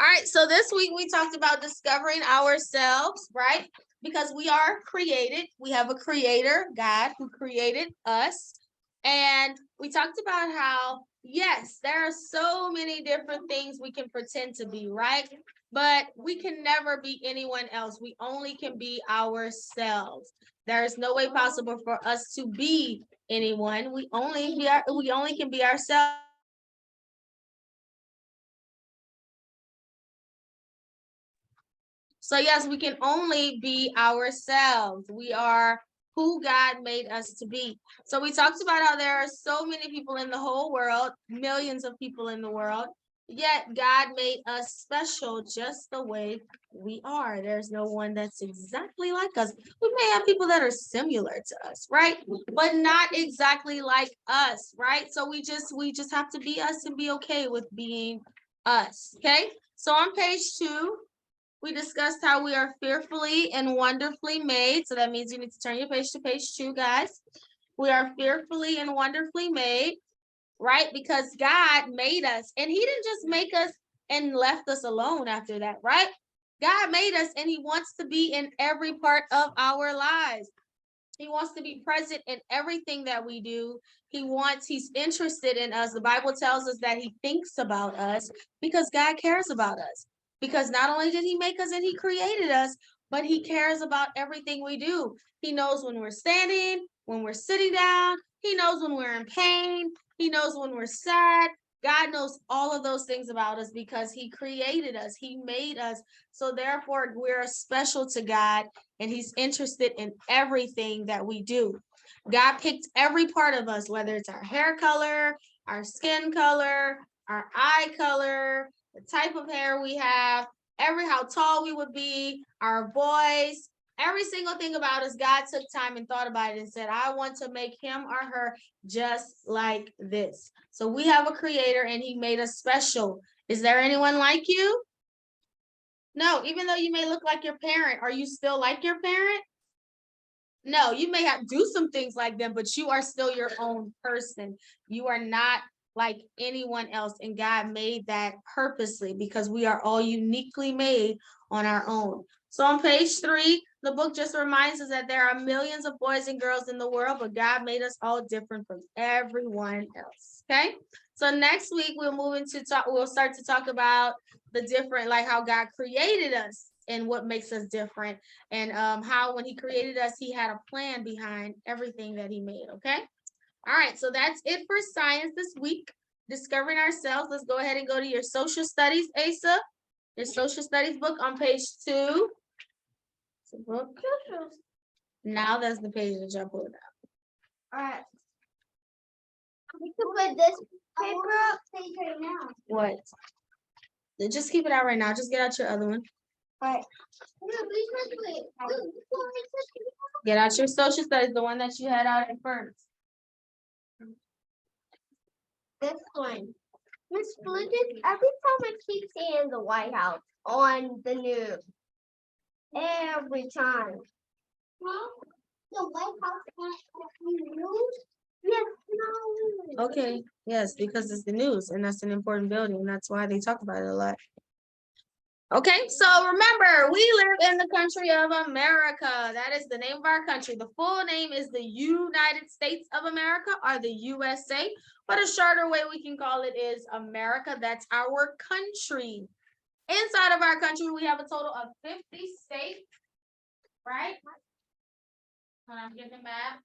All right, so this week we talked about discovering ourselves, right? Because we are created. We have a creator, God, who created us. And we talked about how, yes, there are so many different things we can pretend to be, right? But we can never be anyone else. We only can be ourselves. There is no way possible for us to be anyone. We only can be ourselves. So yes, we can only be ourselves. We are who God made us to be. So we talked about how there are so many people in the whole world, millions of people in the world, yet God made us special just the way we are. There's no one that's exactly like us. We may have people that are similar to us, right? But not exactly like us, right? So we just have to be us and be okay with being us. Okay. So on page 2, we discussed how we are fearfully and wonderfully made. So that means you need to turn your page to page 2, guys. We are fearfully and wonderfully made, right? Because God made us, and he didn't just make us and left us alone after that, right? God made us, and he wants to be in every part of our lives. He wants to be present in everything that we do. He's interested in us. The Bible tells us that he thinks about us because God cares about us. Because not only did he make us and he created us, but he cares about everything we do. He knows when we're standing, when we're sitting down. He knows when we're in pain. He knows when we're sad. God knows all of those things about us because he created us. He made us. So therefore, we're special to God, and he's interested in everything that we do. God picked every part of us, whether it's our hair color, our skin color, our eye color, the type of hair we have, how tall we would be, our voice, every single thing about us. God took time and thought about it and said, I want to make him or her just like this. So we have a creator, and he made us special. Is there anyone like you? No, even though you may look like your parent, are you still like your parent? No, you may have do some things like them, but you are still your own person. You are not like anyone else, and God made that purposely because we are all uniquely made on our own. So on page 3, the book just reminds us that there are millions of boys and girls in the world, but God made us all different from everyone else. Okay, so next week we'll start to talk about the different, like how God created us and what makes us different, and how when he created us, he had a plan behind everything that he made. Okay. All right, so that's it for science this week. Discovering ourselves. Let's go ahead and go to your social studies, Asa. Your social studies book on page 2. Book. Now that's the page that y'all pulled out. All right. We can put this paper up right now. What? Just keep it out right now. Just get out your other one. All right. Get out your social studies, the one that you had out at first. This one. Miss Flickett, every time I keep seeing the White House on the news. Every time. Well, the White House on the news? Yes, no. Okay, yes, because it's the news, and that's an important building, and that's why they talk about it a lot. Okay, so remember, we live in the country of America. That is the name of our country. The full name is the United States of America, or the USA, but a shorter way we can call it is America. That's our country. Inside of our country, we have a total of 50 states, right? Hold on, I'm getting the map.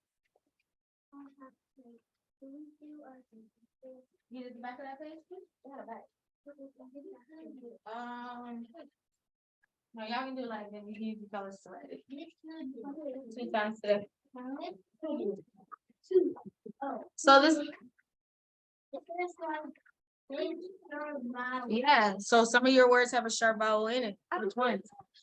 You did the back of that page? Yeah, back. No, y'all can do it like that. You can use the colors to write it. 2 times today. So this. Yeah, so some of your words have a sharp vowel in it. Which one?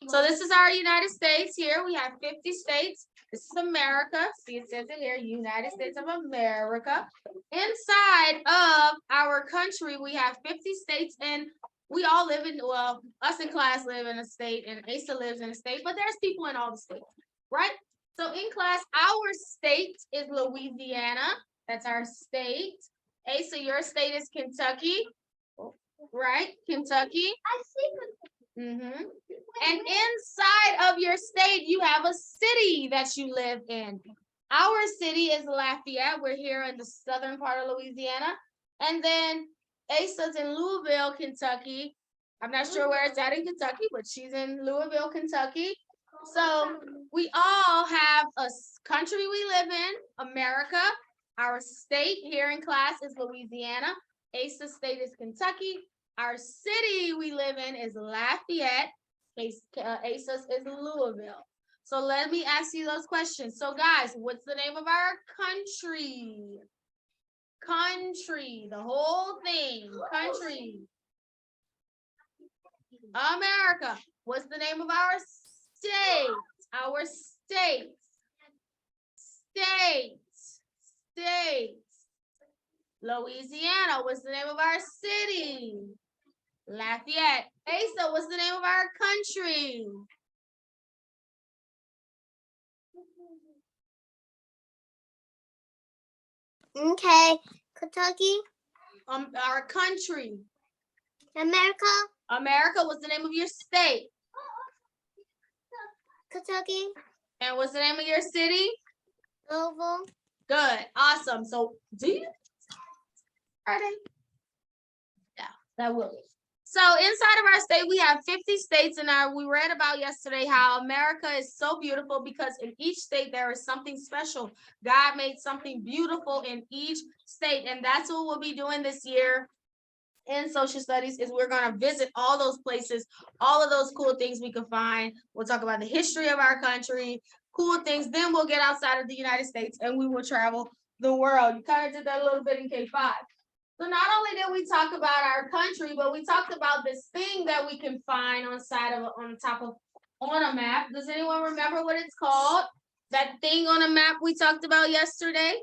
So this is our United States here. We have 50 states. This is America. See, it says it here, United States of America. Inside of our country, we have 50 states, and we all live in, well, us in class live in a state, and Asa lives in a state, but there's people in all the states, right? So in class, our state is Louisiana. That's our state. Asa, your state is Kentucky. right? Kentucky. I see. And inside of your state, you have a city that you live in. Our city is Lafayette. We're here in the southern part of Louisiana. And then Asa's in Louisville, Kentucky. I'm not sure where it's at in Kentucky, but she's in Louisville, Kentucky. So we all have a country we live in, America. Our state here in class is Louisiana. Asa's state is Kentucky. Our city we live in is Lafayette. Asa's is Louisville. So let me ask you those questions. So guys, what's the name of our country? Country, the whole thing, country. America. What's the name of our state? Our state. States. Louisiana. What's the name of our city? Lafayette. Asa, what's the name of our country? Okay, Kentucky. Our country. America. America, what's the name of your state? Kentucky. And what's the name of your city? Louisville. Good, awesome. So do you? Are they? Yeah, that will be. So inside of our state, we have 50 states, and we read about yesterday how America is so beautiful because in each state there is something special. God made something beautiful in each state, and that's what we'll be doing this year in social studies is we're going to visit all those places, all of those cool things we can find. We'll talk about the history of our country, cool things. Then we'll get outside of the United States and we will travel the world. You kind of did that a little bit in K5. So not only did we talk about our country, but we talked about this thing that we can find on a map. Does anyone remember what it's called? That thing on a map we talked about yesterday?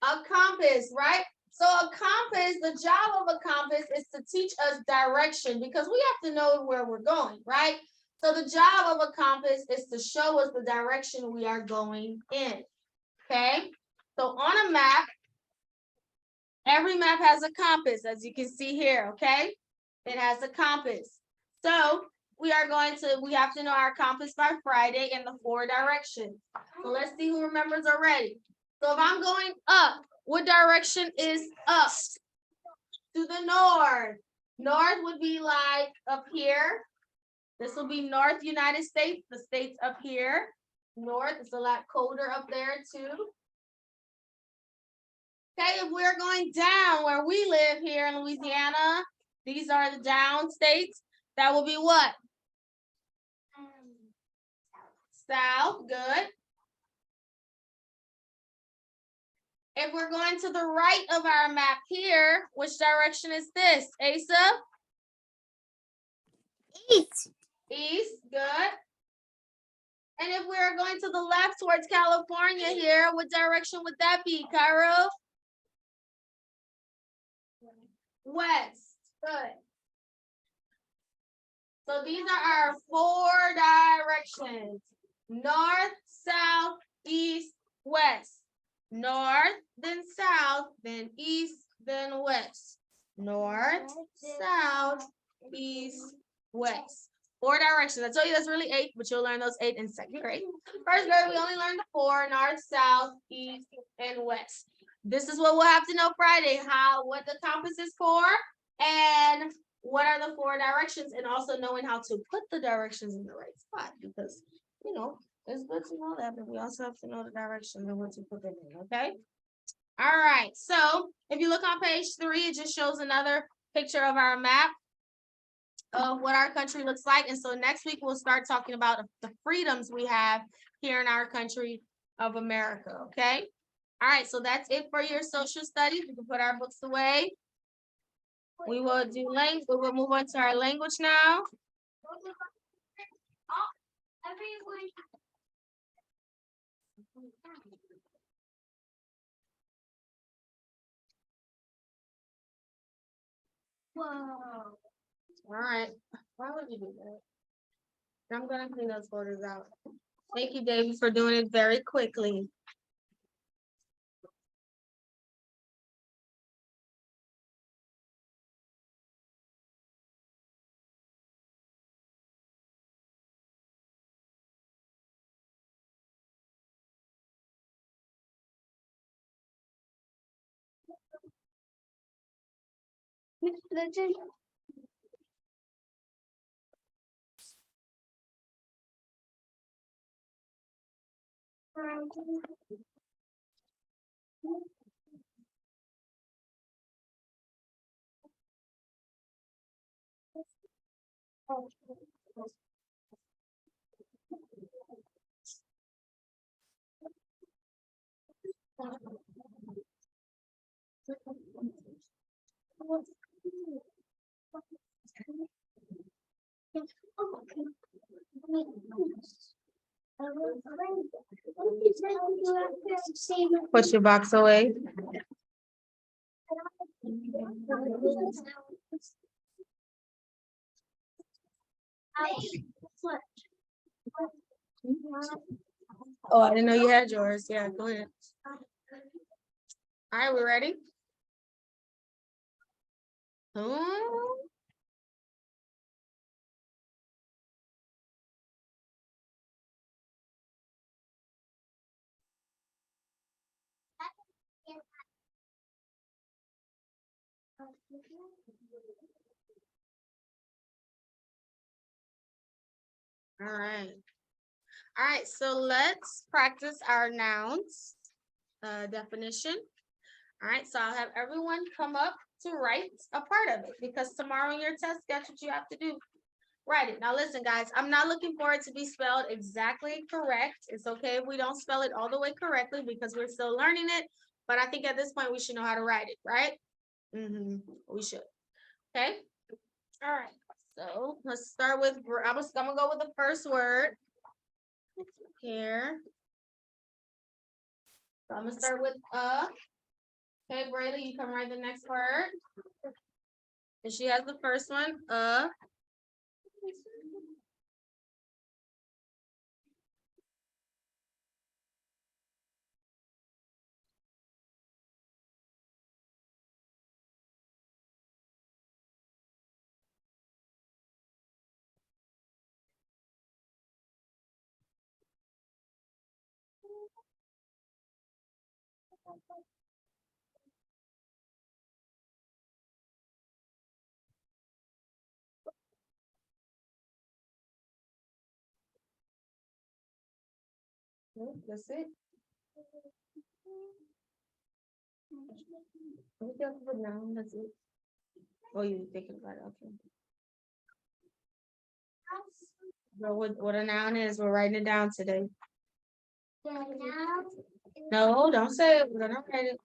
A compass, right? So a compass, the job of a compass is to teach us direction because we have to know where we're going, right? So the job of a compass is to show us the direction we are going in, okay? So on a map, every map has a compass, as you can see here, okay? It has a compass. So we have to know our compass by Friday in the 4 directions. So let's see who remembers already. So if I'm going up, what direction is up? To the north. North would be like up here. This will be North United States. The state's up here. North, it's a lot colder up there too. Okay, if we're going down where we live here in Louisiana, these are the down states. That will be what? South, good. If we're going to the right of our map here, which direction is this, Asa? East. East, good. And if we're going to the left towards California here, what direction would that be, Cairo? West, good. So these are our 4 directions. North, south, east, west. North, then south, then east, then west. North, south, east, west. 4 directions. I told you that's really 8, but you'll learn those 8 in 2nd grade. 1st grade, we only learned 4, north, south, east, and west. This is what we'll have to know Friday, what the compass is for, and what are the 4 directions, and also knowing how to put the directions in the right spot, because, you know, it's good to know that, but we also have to know the directions and what to put them in, okay? All right, so if you look on page 3, it just shows another picture of our map of what our country looks like. And so next week, we'll start talking about the freedoms we have here in our country of America, okay? All right, so that's it for your social studies. We can put our books away. We will do language. We will move on to our language now. Whoa. All right. Why would you do that? I'm gonna clean those photos out. Thank you, David, for doing it very quickly. Miss Fletcher. Put your box away. Oh, I didn't know you had yours. Yeah, go ahead. All right, we ready? Oh. All right. All right, so let's practice our nouns definition. All right, so I'll have everyone come up to write a part of it because tomorrow in your test, that's what you have to do. Write it. Now listen, guys, I'm not looking for it to be spelled exactly correct. It's okay if we don't spell it all the way correctly because we're still learning it. But I think at this point we should know how to write it, right? We should. Okay. All right. So let's start with, I'm gonna go with the first word here. So I'm gonna start with Okay, Brayla, you come write the next word. And she has the first one, That's it. What else for noun? That's it. Oh, you thinking about it? Okay. So what a noun is, we're writing it down today. No, don't say it. We're gonna write it.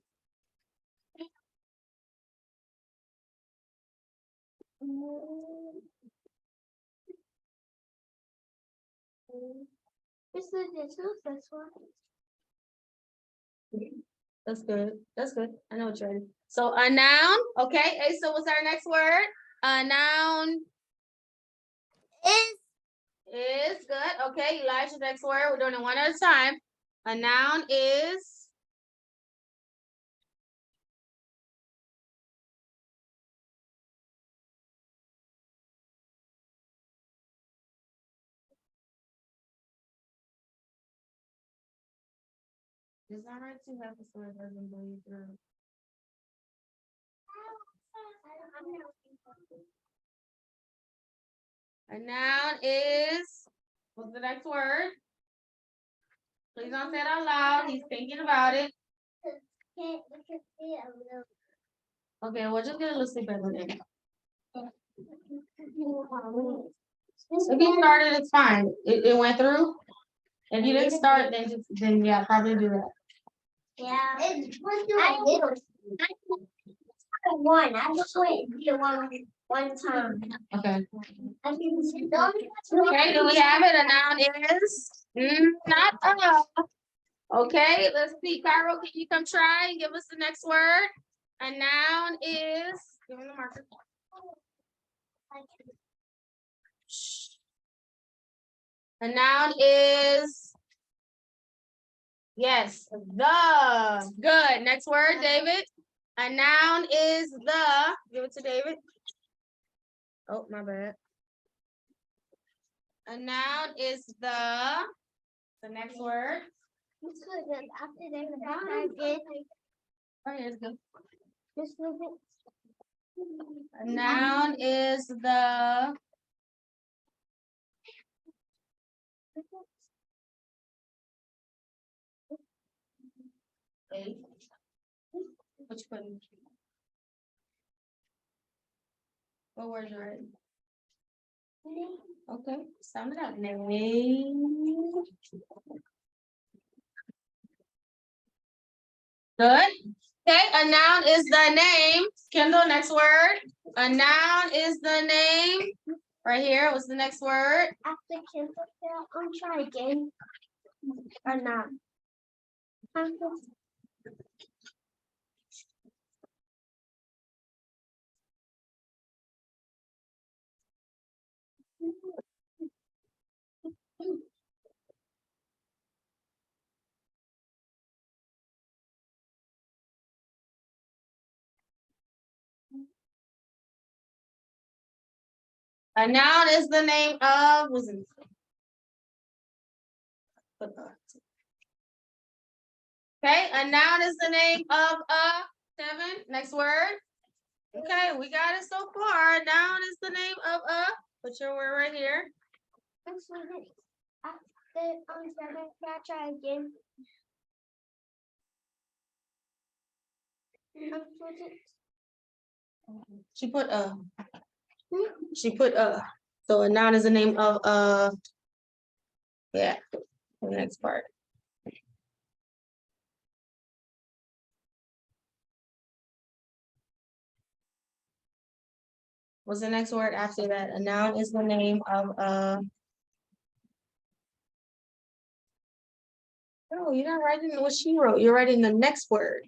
That's good. That's good. I know what you're ready. So a noun. Okay. Hey, so what's our next word? A noun is good. Okay, Elijah, next word. We're doing it one at a time. A noun is. Is that right to have a word doesn't bleed through? A noun is. What's the next word? Please don't say it out loud. He's thinking about it. Okay, we'll just get a little sleep every day. If you started, it's fine. It went through. If you didn't start, then yeah, probably do that. Yeah. I just went one time. Okay. Okay, do we have it? A noun is not Okay, let's see. Cairo, can you come try and give us the next word? A noun is. Give me the marker. A noun is. Yes, the. Good. Next word, David. A noun is the. Give it to David. Oh, my bad. A noun is the next word. Oh, here's good. A noun is the which one? What word you ready? Okay, sound it out. Name. Good. Okay, a noun is the name. Kendall, next word. A noun is the name. Right here, what's the next word? After Kendall fail, I'm trying again. Or not. A noun is the name of, what's it? Okay, a noun is the name of a 7. Next word. Okay, we got it so far. A noun is the name of a, put your word right here. After seven, can I try again? She put a. She put a. So a noun is the name of a. Yeah, the next part. What's the next word after that? A noun is the name of a. No, you're not writing what she wrote. You're writing the next word.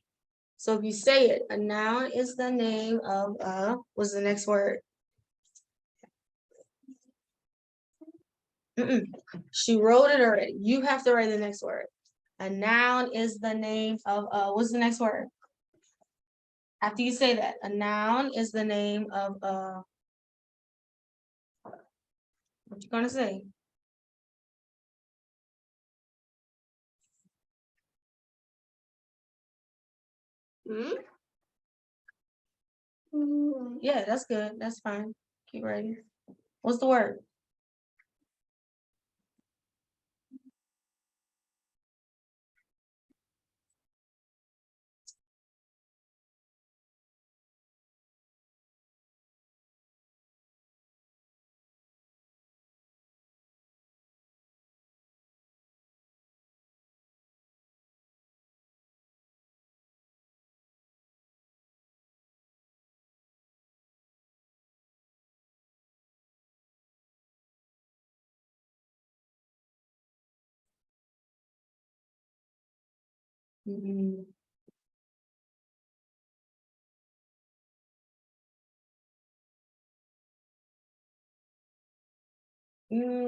So if you say it, a noun is the name of a. What's the next word? She wrote it already. You have to write the next word. A noun is the name of a. What's the next word? After you say that, a noun is the name of a. What you gonna say? Yeah, that's good. That's fine. Keep writing. What's the word?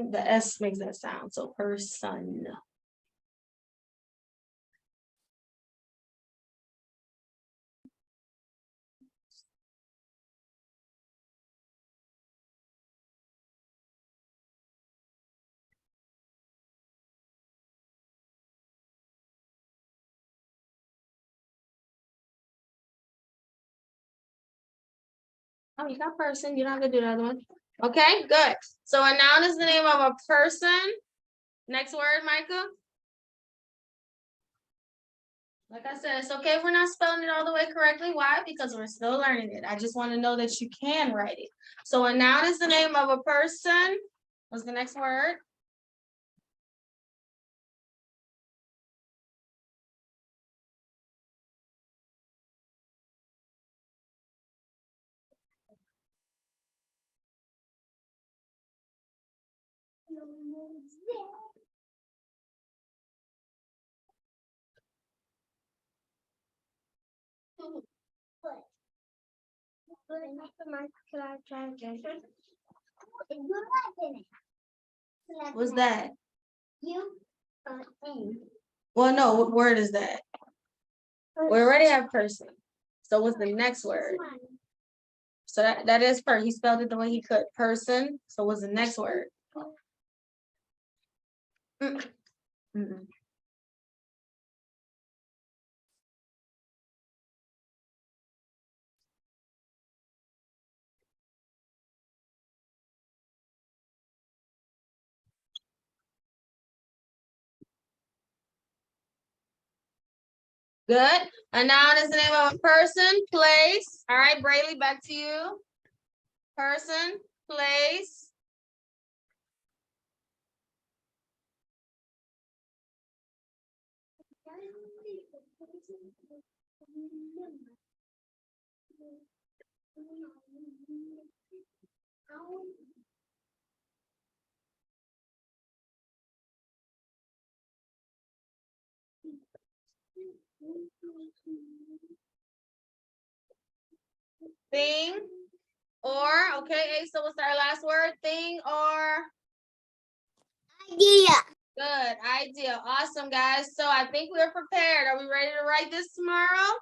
The S makes that sound. So person. Oh, you got person. You don't have to do the other one. Okay, good. So a noun is the name of a person. Next word, Micah. Like I said, it's okay if we're not spelling it all the way correctly. Why? Because we're still learning it. I just want to know that you can write it. So a noun is the name of a person. What's the next word? Can I try again? What's that? You. Well, no, what word is that? We already have person. So what's the next word? So that is per. He spelled it the way he could. Person. So what's the next word? Mm-mm. Good. A noun is the name of a person, place. All right, Brayley, back to you. Person, place. Thing or, okay, so what's our last word? Thing or? Idea. Good, idea. Awesome, guys. So I think we're prepared. Are we ready to write this tomorrow?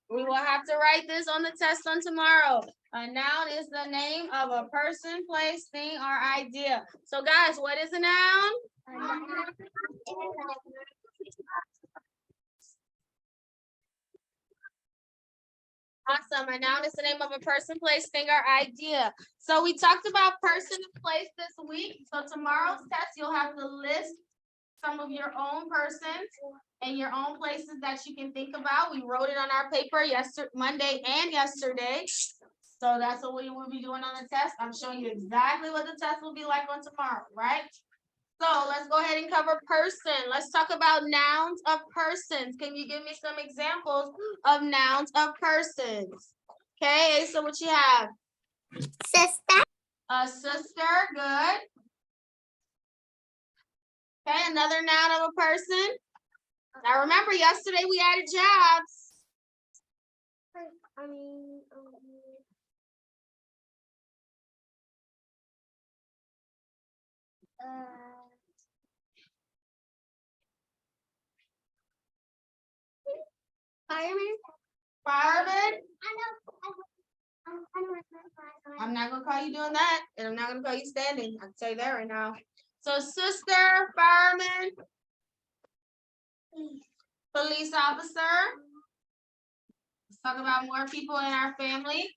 We will have to write this on the test on tomorrow. A noun is the name of a person, place, thing, or idea. So guys, what is a noun? Awesome. A noun is the name of a person, place, thing, or idea. So we talked about person and place this week. So tomorrow's test, you'll have to list some of your own persons and your own places that you can think about. We wrote it on our paper Monday and yesterday. So that's what we will be doing on the test. I'm showing you exactly what the test will be like on tomorrow, right? So let's go ahead and cover person. Let's talk about nouns of persons. Can you give me some examples of nouns of persons? Okay, so what you have? Sister. A sister, good. Okay, another noun of a person. Now remember, yesterday we added jobs. I mean, fireman. Fireman. I know. I'm not gonna call you doing that, and I'm not gonna call you standing. I can tell you that right now. So sister, fireman, police officer. Let's talk about more people in our family.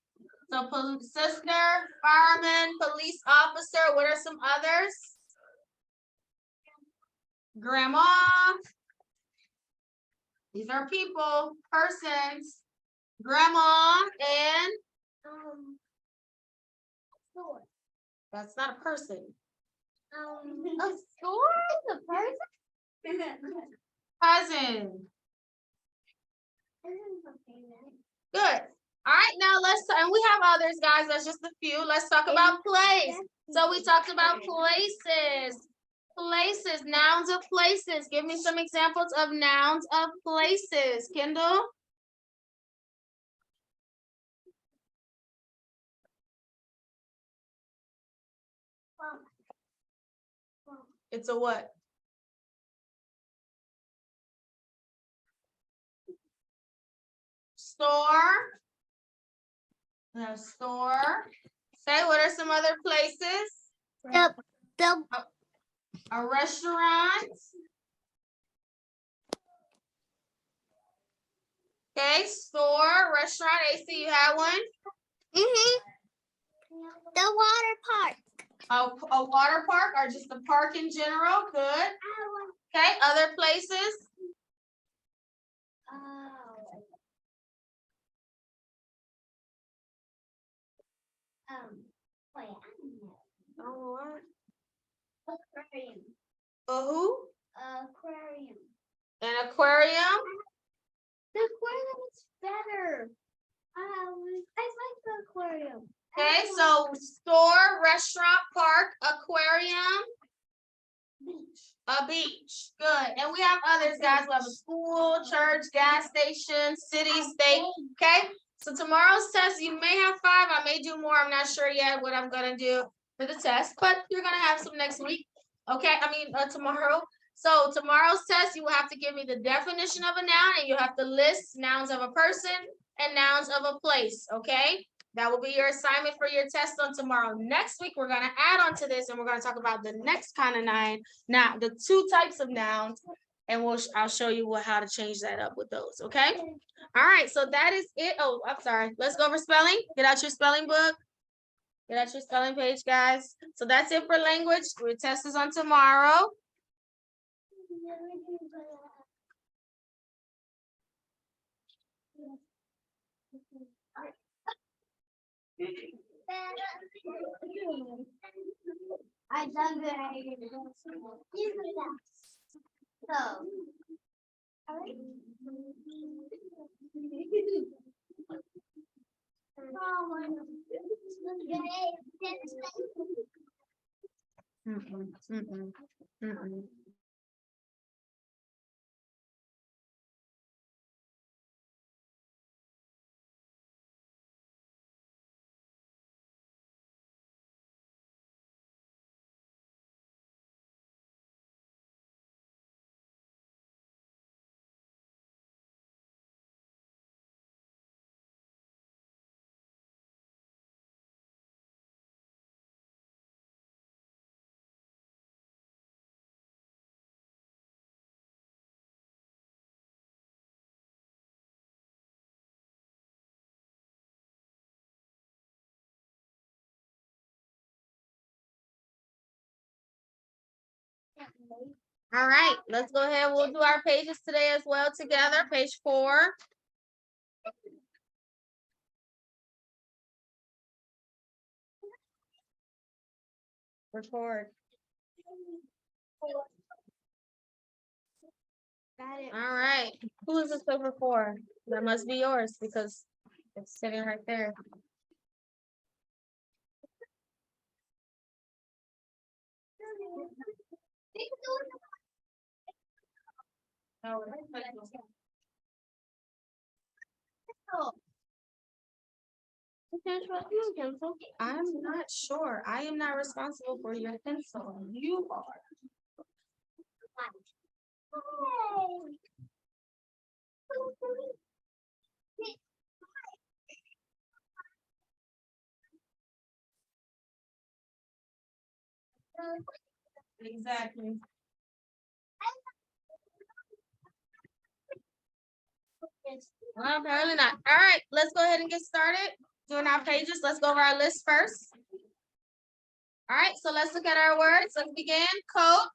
So sister, fireman, police officer. What are some others? Grandma. These are people, persons. Grandma and Store. that's not a person. A store is a person? Cousin. Good. All right, now and we have others, guys. That's just a few. Let's talk about place. So we talked about places. Places, nouns of places. Give me some examples of nouns of places. Kendall? It's a what? Store. A store. Say, what are some other places? The A restaurant. Okay, store, restaurant. AC, you have one? the water park. A water park or just a park in general? Good. Okay, other places? Wait, I don't know. Oh, what? Aquarium. A who? Aquarium. An aquarium? The aquarium is better. I like the aquarium. Okay, so store, restaurant, park, aquarium, a beach. Good. And we have others, guys. We have a school, church, gas station, city, state. Okay. So tomorrow's test, you may have 5. I may do more. I'm not sure yet what I'm gonna do for the test, but you're gonna have some next week. Okay. I mean tomorrow. So tomorrow's test, you will have to give me the definition of a noun, and you have to list nouns of a person and nouns of a place. Okay. That will be your assignment for your test on tomorrow. Next week, we're going to add on to this, and we're going to talk about the next kind of noun. Now, the 2 types of nouns, and I'll show you how to change that up with those, okay? All right, so that is it. Oh, I'm sorry. Let's go over spelling. Get out your spelling book. Get out your spelling page, guys. So that's it for language. Your test is on tomorrow. I done it. So. All right, let's go ahead. We'll do our pages today as well together. Page 4. Record. Got it. All right. Who is this paper for? That must be yours because it's sitting right there. I'm not sure. I am not responsible for your pencil. You are. Exactly. Well, apparently not. All right, let's go ahead and get started doing our pages. Let's go over our list first. All right, so let's look at our words. Let's begin. Coat.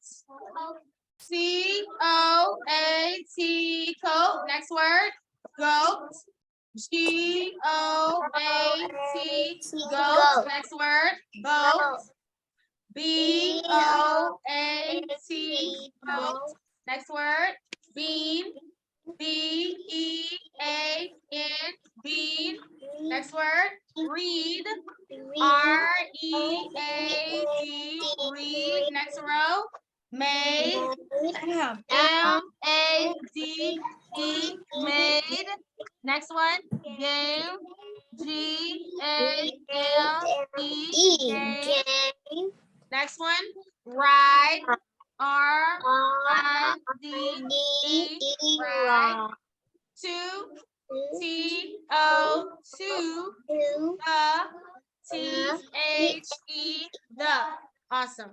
C-O-A-T, coat. Next word. Goat. G-O-A-T, goat. Next word. Boat. B-O-A-T, boat. Next word. Bean. B-E-A-N, bean. Next word. Read. R-E-A-D, read. Next row. Made. M-A-D-E, made. Next one. Game. G-A-M-E, game. Next one. Ride. R-I-D-E, ride. Two. T-O-2, T-H-E, the. Awesome.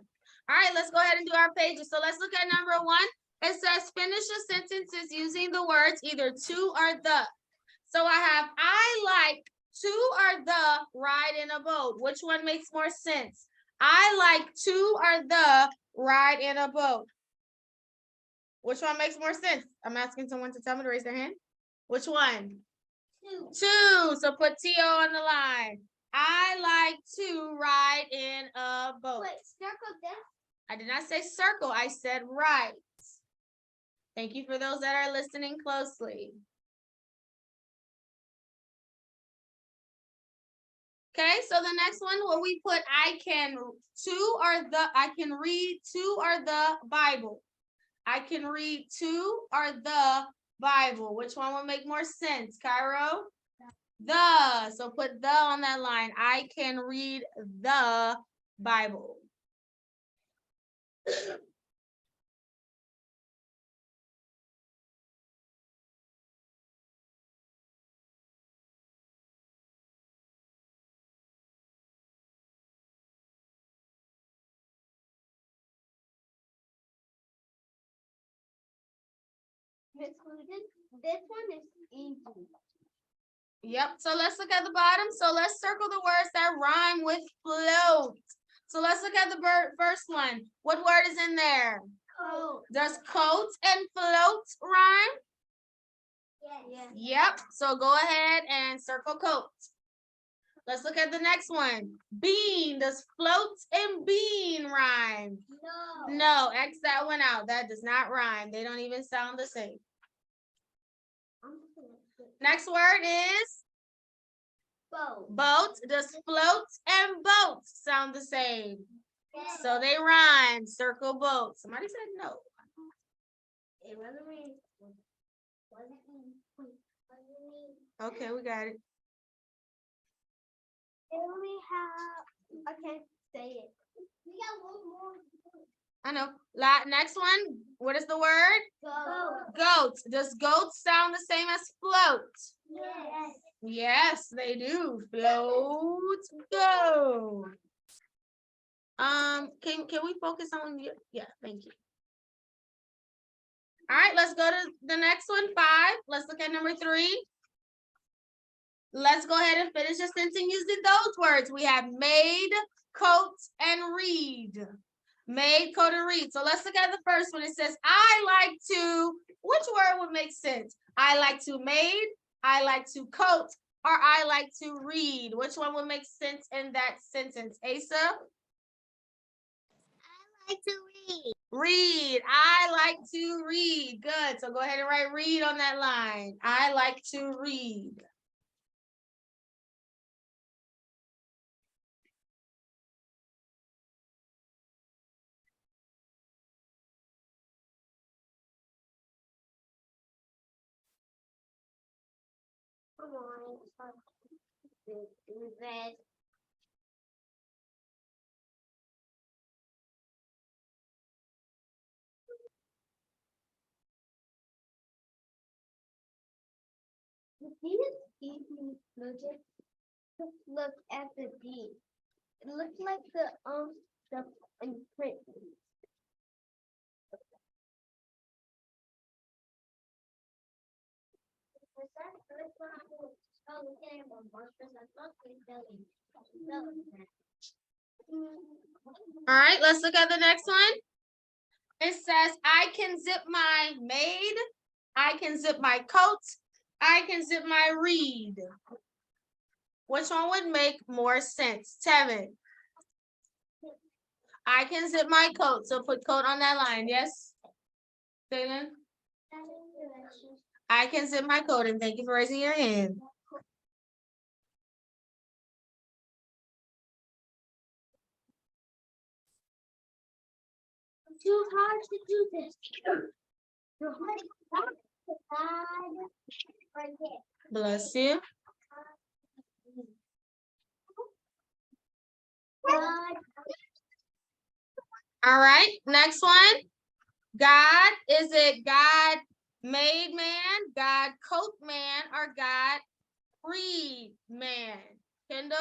All right, let's go ahead and do our pages. So let's look at number 1. It says finish the sentences using the words either to or the. So I have I like to or the ride in a boat. Which one makes more sense? I like to or the ride in a boat. Which one makes more sense? I'm asking someone to tell me to raise their hand. Which one? Two. So put T-O on the line. I like to ride in a boat. Wait, circle this. I did not say circle. I said right. Thank you for those that are listening closely. Okay, so the next one where we put I can read to or the Bible. I can read to or the Bible. Which one would make more sense, Cairo? The. So put the on that line. I can read the Bible. This one is easy. Yep. So let's look at the bottom. So let's circle the words that rhyme with float. So let's look at the first one. What word is in there? Coat. Does coat and float rhyme? Yep. So go ahead and circle coat. Let's look at the next one. Bean. Does float and bean rhyme? No, X that one out. That does not rhyme. They don't even sound the same. Next word is boat. Does float and boat sound the same? So they rhyme. Circle boat. Somebody said no. Okay, we got it. I can't say it. We got one more. I know. Next one. What is the word? Goat. Does goat sound the same as float? Yes. Yes, they do. Float, go. Can we focus on you? Yeah, thank you. All right, let's go to the next one, 5. Let's look at number 3. Let's go ahead and finish the sentence using those words. We have made, coat, and read. Made, coat, and read. So let's look at the first one. It says, I like to, which word would make sense? I like to made, I like to coat, or I like to read. Which one would make sense in that sentence? Asa? I like to read. Read. I like to read. Good. So go ahead and write read on that line. I like to read. Come on. Red. These easy logic. Look at the D. It looks like the stuff in print. All right, let's look at the next one. It says, I can zip my maid. I can zip my coat. I can zip my read. Which one would make more sense? Tevin. I can zip my coat. So put coat on that line. Yes? Jalen? I can zip my coat, and thank you for raising your hand. Too hard to do this. Too hard. Right here. Bless you. All right, next one. God, is it God made man, God coat man, or God freed man? Kendall?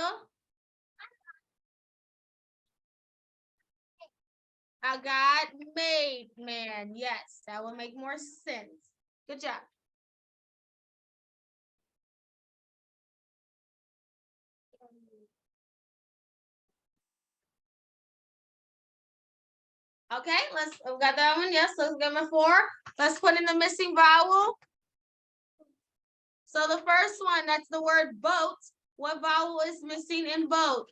A God made man. Yes, that would make more sense. Good job. Okay, we got that one. Yes, let's give him 4. Let's put in the missing vowel. So the first one, that's the word boat. What vowel is missing in boat?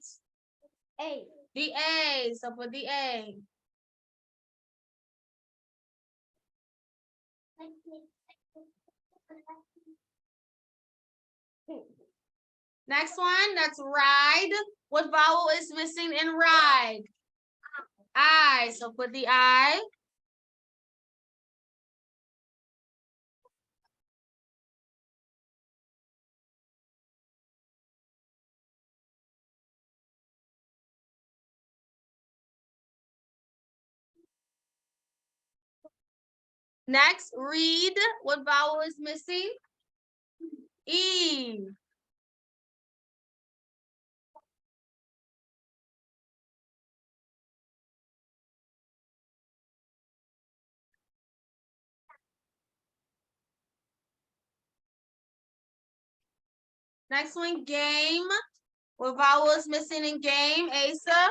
A. The A. So put the A. Next one, that's ride. What vowel is missing in ride? I. So put the I. Next, read. What vowel is missing? E. Next one, game. What vowel is missing in game? Asa?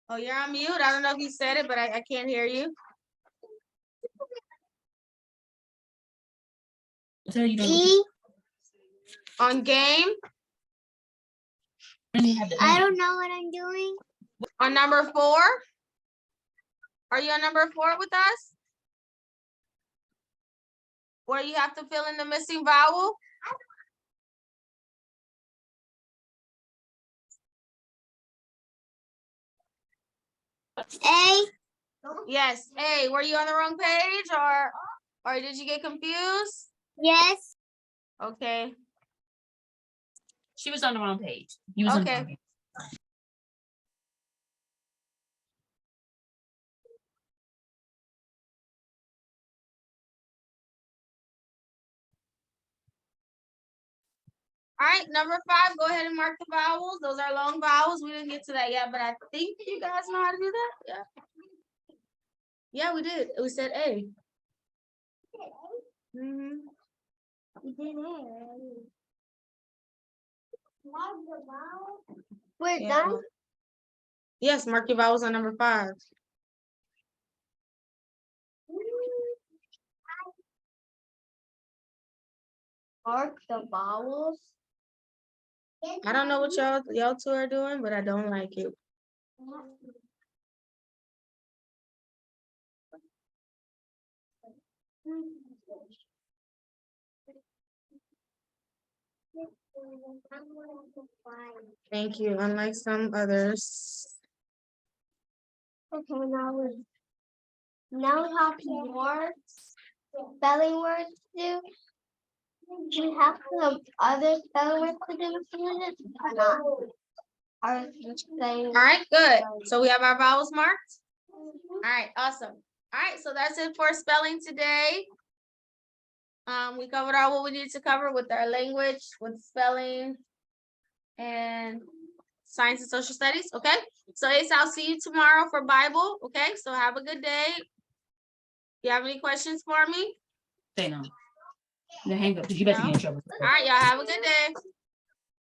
Oh, you're on mute. I don't know if you said it, but I can't hear you. E. On game, I don't know what I'm doing. on number 4. Are you on number 4 with us? Where you have to fill in the missing vowel? A. Yes. Hey, were you on the wrong page or did you get confused? Yes. Okay. She was on the wrong page. You was on the Okay. wrong page. All right, number 5, go ahead and mark the vowels. Those are long vowels. We didn't get to that yet, but I think you guys know how to do that. Yeah. Yeah, we did. We said A. Mm-hmm. You did it. We're Yeah. done. Yes, mark your vowels on number 5. Mark the vowels. I don't know what y'all two are doing, but I don't like it. Thank you. Unlike some others. Okay, now we have more spelling words to do. Do we have some other spelling words to do or not? Or just saying. All right, good. So we have our vowels marked. All right, awesome. All right, so that's it for spelling today. We covered all what we needed to cover with our language, with spelling, and science and social studies. Okay, so Ace, I'll see you tomorrow for Bible. Okay, so have a good day. You have any questions for me? Say no. You hang up because you better No? get in trouble. All right, y'all have a good day.